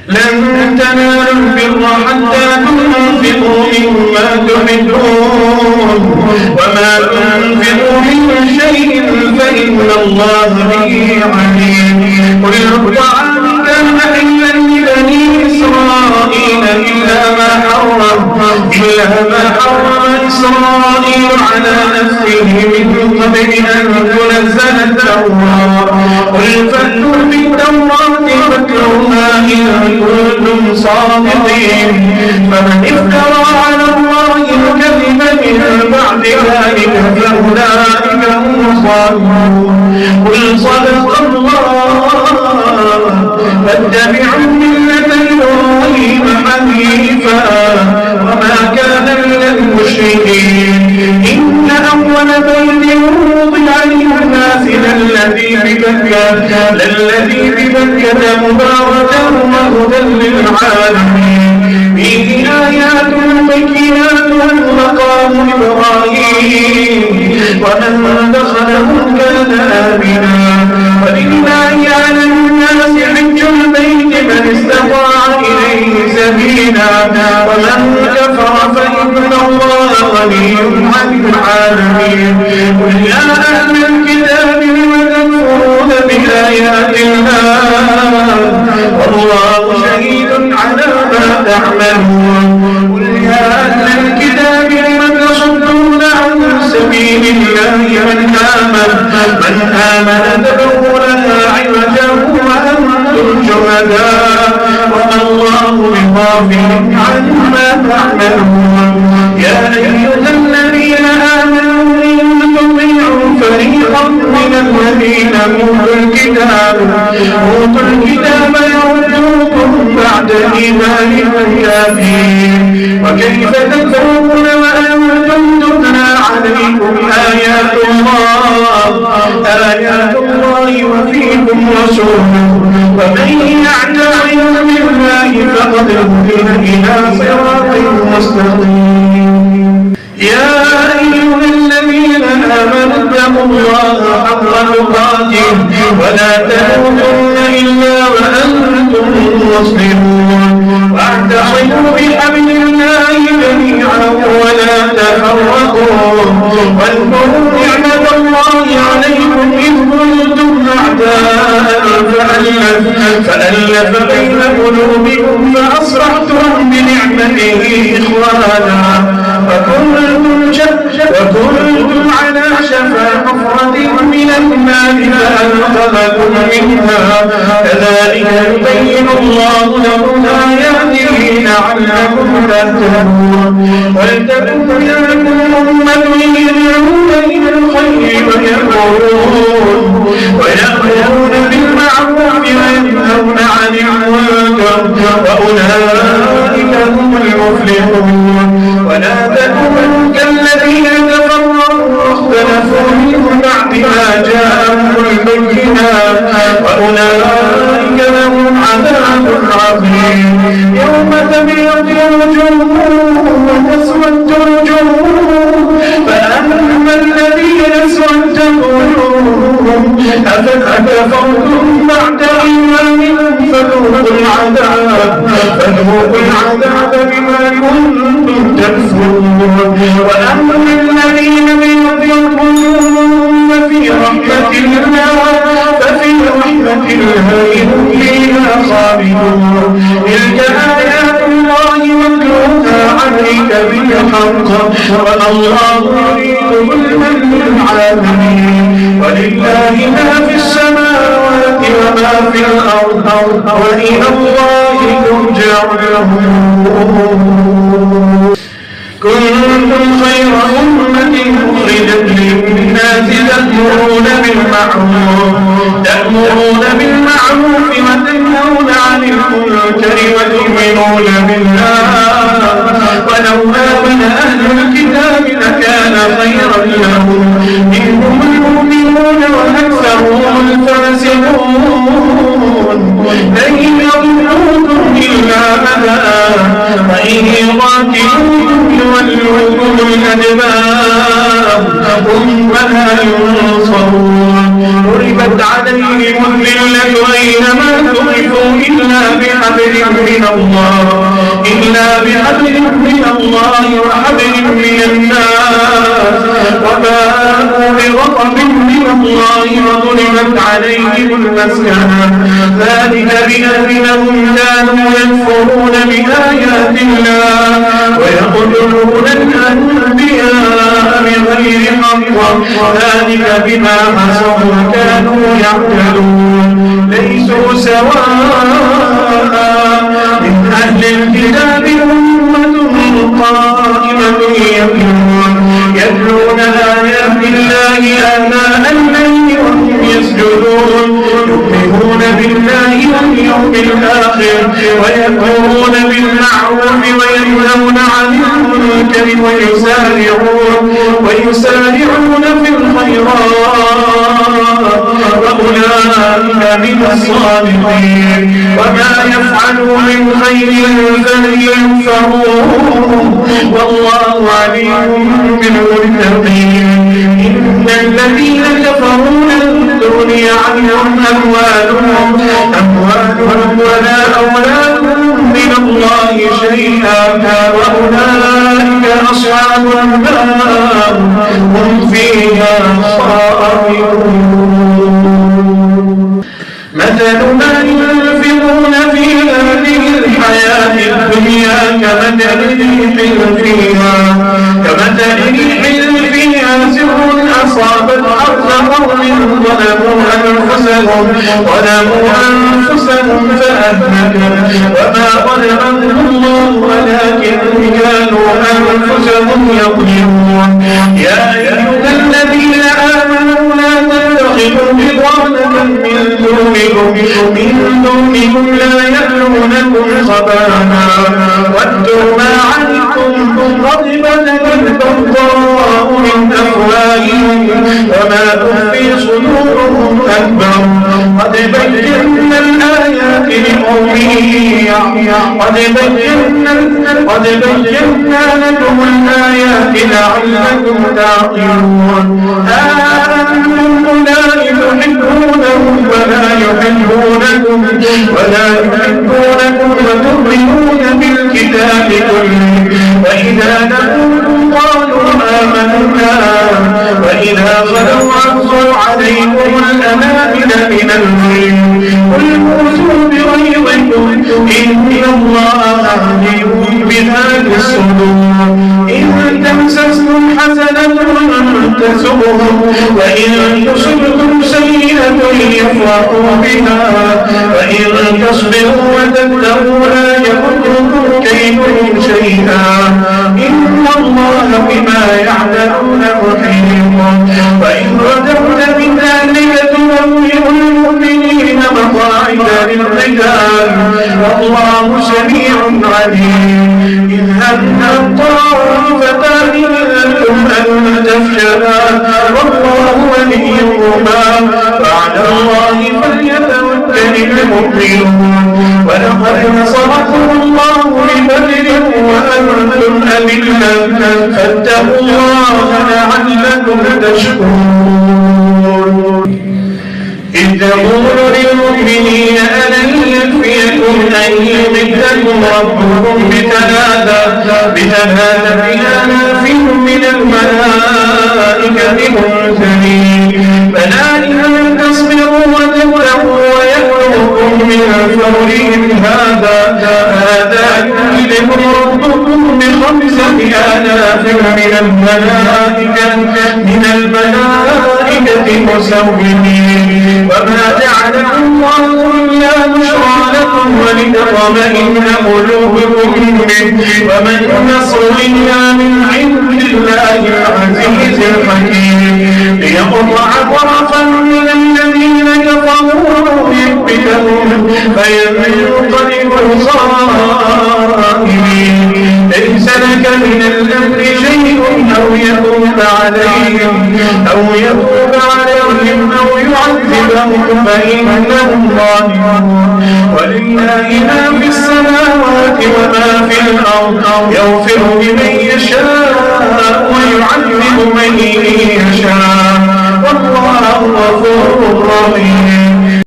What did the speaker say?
لن تنالوا البر حتى تنفقوا مما تحبون وما تنفقوا من شيء فإن الله به عليم. قل الطعام كان حلا لبني إسرائيل إلا ما حرم إسرائيل على نفسه من قبل أن تنزل التوراة. قل فأتوا بالتوراة فاتلوها إن كنتم صادقين. فمن افترى على الله الكذب من بعد ذلك فأولئك هم الظالمون. قل صدق الله فاتبعوا ملة إبراهيم حنيفا وما كان من المشركين. إن أول بيت وضع للناس للذي ببكة مباركا وهدى للعالمين. فيه آيات بينات مقام إبراهيم ومن دخله كان آمنا. ولله على الناس حج البيت من استطاع إليه سبيلا ومن كفر فإن الله غني عن العالمين. قل يا أهل الكتاب لم تكفرون بآيات الله والله شهيد على ما تعملون. قل يا أهل الكتاب لم تصدون عن سبيل الله من آمن تبغونها عوجا وأنتم شهداء وما الله بغافل عما تعملون. يا أيها الذين آمنوا إن تطيعوا فريقا من الذين أوتوا الكتاب يردوكم بعد إيمانكم كافرين. وكيف تكفرون وأنتم تتلى عليكم آيات الله وفيكم رسوله ومن يعتقد بالله فقد هدي إلى صراط مستقيم. يا أيها الذين آمنوا اتقوا الله حق تقاته ولا تموتن إلا وأنتم مسلمون. واعتصموا بحبل الله جميعا ولا تفرقوا. واذكروا نعمة الله عليكم إذ كنتم أعداء فألف بين قلوبكم فأصبحتم بنعمته إخوانا وكنتم على شفا حفرة من النار فأنقذكم منها. كذلك يبين الله لكم آياته لعلكم تهتدون. ولتكن منكم أمة يدعون إلى الخير ويأمرون بالمعروف وينهون عن المنكر وأولئك هم المفلحون. ولا تكونوا كالذين تفرقوا واختلفوا من بعد ما جاءهم البينات وأولئك لهم عذاب عظيم. يوم تبيض وجوه وتسود وجوه فأما الذين اسودت وجوههم أفكفرتم بعد إيمانكم فذوقوا العذاب بما كنتم تكفرون. وأما الذين ابيضت وجوههم ففي رحمة الله هم فيها خالدون. تلك آيات الله نتلوها عليك بالحق وما الله يريد ظلما للعالمين. ولله ما في السماوات وما في الأرض وإلى الله ترجع الأمور. كنتم خير أمة أخرجت للناس تأمرون بالمعروف وتنهون عن المنكر وتؤمنون بالله. ولو آمن أهل الكتاب لكان خيرا لهم منهم المؤمنون وأكثرهم الفاسقون. لن يضروكم إلا أذى وإن يقاتلوكم يولوكم الأدبار ثم لا ينصرون. ضربت عليهم الذلة أينما ثقفوا إلا بحق بحبل من الله وحبل من الناس وباءوا بغضب من الله وضربت عليهم المسكنة ذلك بأنهم كانوا يكفرون بآيات الله ويقتلون الأنبياء بغير حق ذلك بما عصوا كانوا يعملون ليسوا سواء من أهل الكتاب أمة قائمة يتلون آيات الله آناء الليل وهم يسجدون يؤمنون بالله واليوم الآخر ويأمرون بالمعروف وينهون عن المنكر ويسارعون في الخيرات وأولئك من الصالحين وما يفعلوا من خير فلينفعوه والله عليم بالمتقين إن الذين كفروا لن تغني عنهم أموالهم ولا أولادهم من الله شيئا وأولئك أصحاب النار هم فيها خالدون مثل ما ينفقون في هذه الحياة الدنيا كمثل ريح فيها سر أصابت حرث قوم ظلموا أنفسهم فأهلكوا وما ظلمهم الله ولكن كانوا أنفسهم يظلمون يا أيها الذين آمنوا لا تتخذوا بطانة من دونكم لا يألونكم خبالا ودوا ما عنكم قد بدت البغضاء من أفواههم وما تخفي صدورهم أكبر قد بينا الآيات لقوم قد بينا لكم الآيات لعلكم تعقلون أنتم أولئك تحبونهم ولا يحبونكم وتؤمنون بالكتاب كله وإذا لقوكم قالوا آمنا وإذا خلوا عرضوا عليكم الأنامل من الغيظ قل موتوا بغيظكم إن الله عليم بذات الصدور إن تمسسكم حسنة تسؤهم وإن تصبكم سيئة يفرحوا بها وإن تصبروا وتتقوا لا يضركم كيدهم شيئا إن الله بما يعملون محيط وإن رجعت من ذلك تبوئ المؤمنين مقاعد للقتال والله سميع عليم إذ هم الطائفتان منكم أن تفشلا والله وليهما وعلى الله فليتوكل المؤمنون ولقد نصركم الله ببدر وأنتم أذلة فاتقوا الله لعلكم تشكرون إذ تقول للمؤمنين ألن يكفيكم أن يمدكم ربكم بثلاثة آلاف من الملائكة منزلين بلى إن تصبروا وتتقوا ويأتوكم من فورهم هذا يمدكم ربكم ب5,000 من الملائكة مسومين وما جعله الله إلا بشرى لكم ولتطمئن قلوبكم به وما النصر إلا من عند الله العزيز الحكيم ليقطع طرفا من الذين كفروا يكبتهم فينقلب الخائبين ليس لك من الأمر شيء أو يتوب عليهم أو يعذبهم فإنهم ظالمون ولله ما في السماوات وما في الأرض يغفر لمن يشاء ويعذب من يشاء والله غفور رحيم